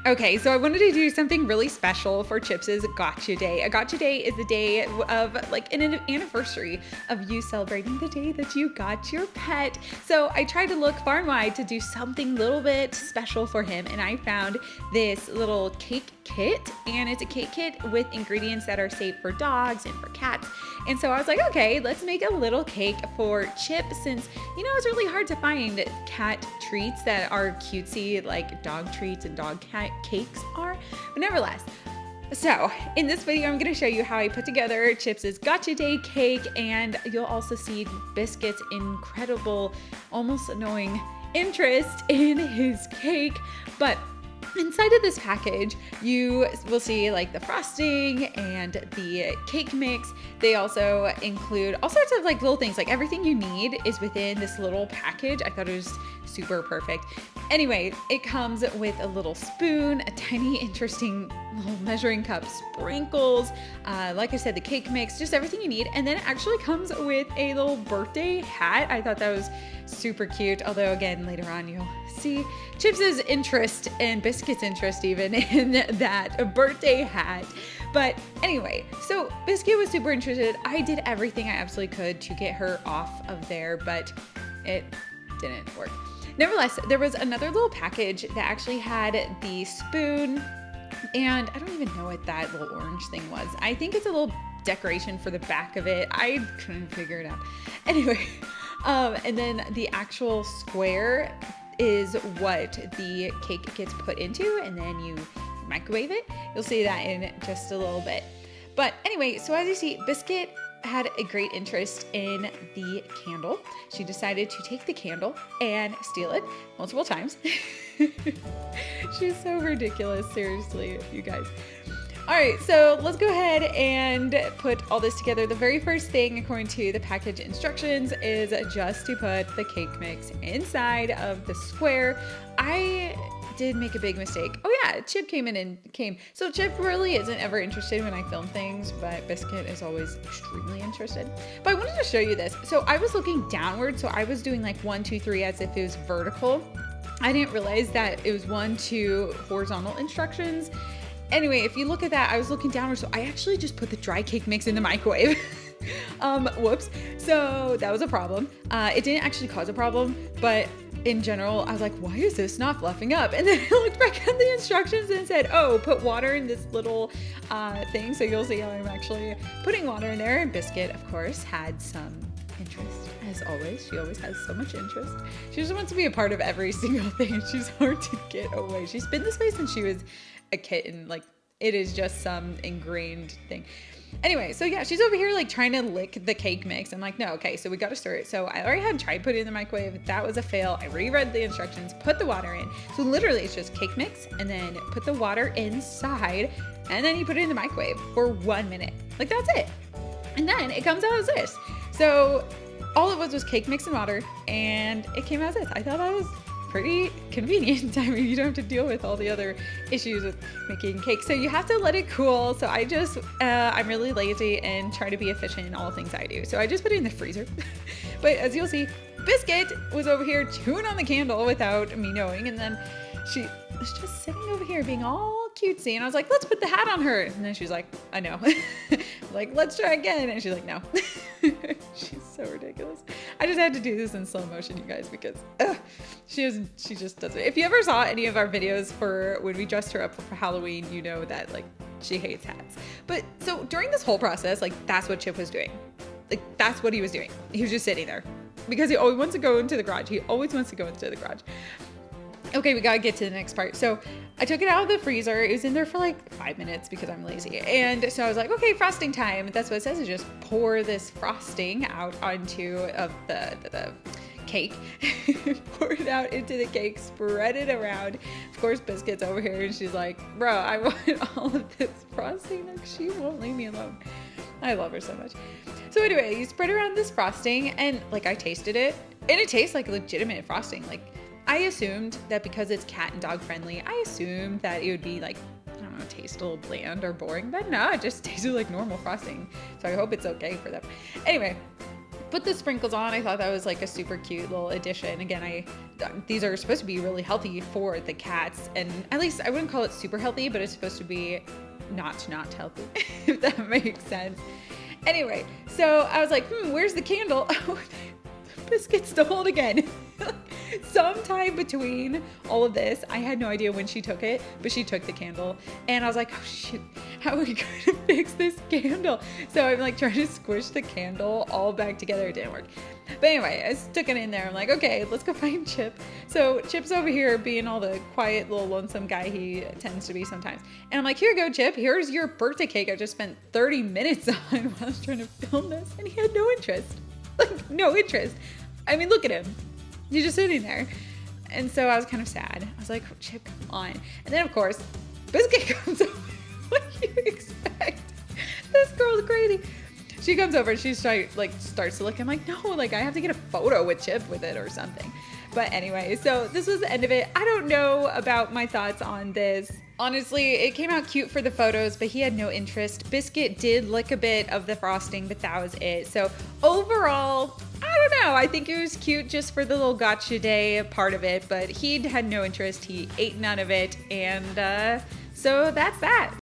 Okay, so I wanted to do something really special for Chips's Gotcha Day. A Gotcha Day is the day of like an anniversary of you celebrating the day that you got your pet. So I tried to look far and wide to do something a little bit special for him, and I found this little cake kit, and it's a cake kit with ingredients that are safe for dogs and for cats. And so I was like, okay, let's make a little cake for Chip, since it's really hard to find cat treats that are cutesy like dog treats and dog cat cakes are, but nevertheless. So in this video, I'm going to show you how I put together Chips's Gotcha Day cake, and you'll also see Biscuit's incredible, almost annoying interest in his cake. But inside of this package, you will see like the frosting and the cake mix. They also include all sorts of like little things, like everything you need is within this little package. I thought it was super perfect. Anyway, it comes with a little spoon, a tiny interesting little measuring cup, sprinkles, like I said, the cake mix, just everything you need. And then it actually comes with a little birthday hat. I thought that was super cute. Although again, later on you'll see Chips's interest and Biscuit's interest even in that birthday hat. But anyway, so Biscuit was super interested. I did everything I absolutely could to get her off of there, but it didn't work. Nevertheless, there was another little package that actually had the spoon, and I don't even know what that little orange thing was. I think it's a little decoration for the back of it. I couldn't figure it out. Anyway, and then the actual square is what the cake gets put into, and then you microwave it. You'll see that in just a little bit. But anyway, so as you see, Biscuit had a great interest in the candle. She decided to take the candle and steal it multiple times. She's so ridiculous, seriously, you guys. All right, so let's go ahead and put all this together. The very first thing, according to the package instructions, is just to put the cake mix inside of the square. I did make a big mistake. Oh yeah, Chip came. So Chip really isn't ever interested when I film things, but Biscuit is always extremely interested. But I wanted to show you this. So I was looking downward, so I was doing like 1, 2, 3 as if it was vertical. I didn't realize that it was 1, 2 horizontal instructions. Anyway, if you look at that, I was looking downward, so I actually just put the dry cake mix in the microwave. Whoops. So that was a problem. It didn't actually cause a problem, but in general, I was like, why is this not fluffing up? And then I looked back at the instructions and said, oh, put water in this little thing. So you'll see how I'm actually putting water in there. And Biscuit, of course, had some interest, as always. She always has so much interest. She just wants to be a part of every single thing. She's hard to get away. She's been this way since she was a kitten. Like, it is just some ingrained thing. Anyway, so yeah, she's over here like trying to lick the cake mix. I'm like, no, okay, so we got to stir it. So I already had tried putting it in the microwave. That was a fail. I reread the instructions, put the water in. So literally it's just cake mix and then put the water inside and then you put it in the microwave for 1 minute. Like, that's it. And then it comes out as this. So all it was cake mix and water, and it came out as this. I thought that was pretty convenient. I mean, you don't have to deal with all the other issues with making cake. So you have to let it cool. So I just, I'm really lazy and try to be efficient in all things I do. So I just put it in the freezer. But as you'll see, Biscuit was over here chewing on the candle without me knowing. And then she was just sitting over here being all cutesy. And I was like, let's put the hat on her. And then she's like, I know. Like, let's try again. And she's like, no. She's so ridiculous. I just had to do this in slow motion, you guys, because she just does it. If you ever saw any of our videos for when we dressed her up for Halloween, you know that like she hates hats. But so during this whole process, like, that's what Chip was doing. Like, that's what he was doing. He was just sitting there because he always wants to go into the garage. He always wants to go into the garage. Okay, we gotta get to the next part. So I took it out of the freezer. It was in there for like 5 minutes because I'm lazy. And so I was like, okay, frosting time. That's what it says, is just pour this frosting out onto the cake. Pour it out into the cake, spread it around. Of course, Biscuit's over here and she's like, bro, I want all of this frosting. Like, she won't leave me alone. I love her so much. So anyway, you spread around this frosting and like I tasted it and it tastes like legitimate frosting. Like, I assumed that because it's cat and dog friendly, I assumed that it would be like, I don't know, taste a little bland or boring, but no, it just tasted like normal frosting. So I hope it's okay for them. Anyway, put the sprinkles on. I thought that was like a super cute little addition. Again, these are supposed to be really healthy for the cats, and at least I wouldn't call it super healthy, but it's supposed to be not healthy, if that makes sense. Anyway, so I was like, where's the candle? Oh, Biscuit stole it again. Sometime between all of this, I had no idea when she took it, but she took the candle, and I was like, oh shoot, how are we going to fix this candle? So I'm like trying to squish the candle all back together. It didn't work. But anyway, I stuck it in there. I'm like, okay, let's go find Chip. So Chip's over here being all the quiet little lonesome guy he tends to be sometimes. And I'm like, here you go, Chip. Here's your birthday cake I just spent 30 minutes on while I was trying to film this. And he had no interest. Like, no interest. I mean, look at him. He's just sitting there. And so I was kind of sad. I was like, oh, Chip, come on. And then, of course, Biscuit comes over. What do you expect? This girl's crazy. She comes over and she starts to look. I'm like, no, like I have to get a photo with Chip with it or something. But anyway, so this was the end of it. I don't know about my thoughts on this. Honestly, it came out cute for the photos, but he had no interest. Biscuit did lick a bit of the frosting, but that was it. So overall, I don't know. I think it was cute just for the little gotcha day part of it, but he had no interest. He ate none of it. And so that's that.